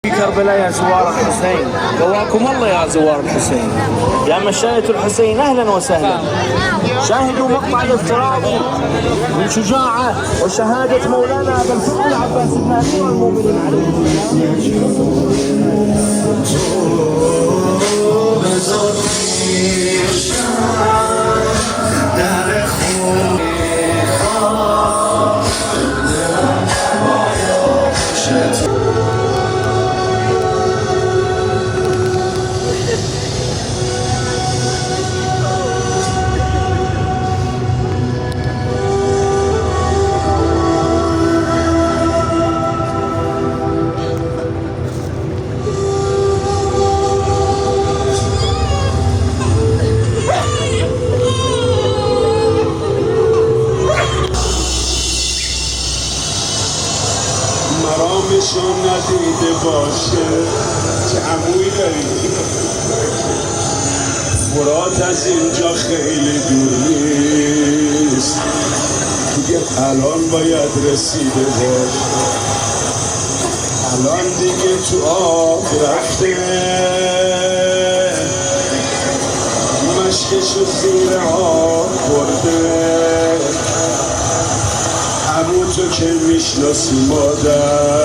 في كربلاء يا زوار الحسين، قواكم الله يا زوار الحسين، يا مشاية الحسين أهلا وسهلا. شاهدوا مقطع الافتراضي من شجاعة وشهادة مولانا أبا الفضل العباس بن أمير المؤمنين عليه مرامشون ندیده باشه چه عمویی داریم. فرات از اینجا خیلی دور نیست، دیگه الان باید رسیده باشه. الان دیگه تو آب رفته، مشکشو زیر آب برده. همون تو که میشناسی مادر،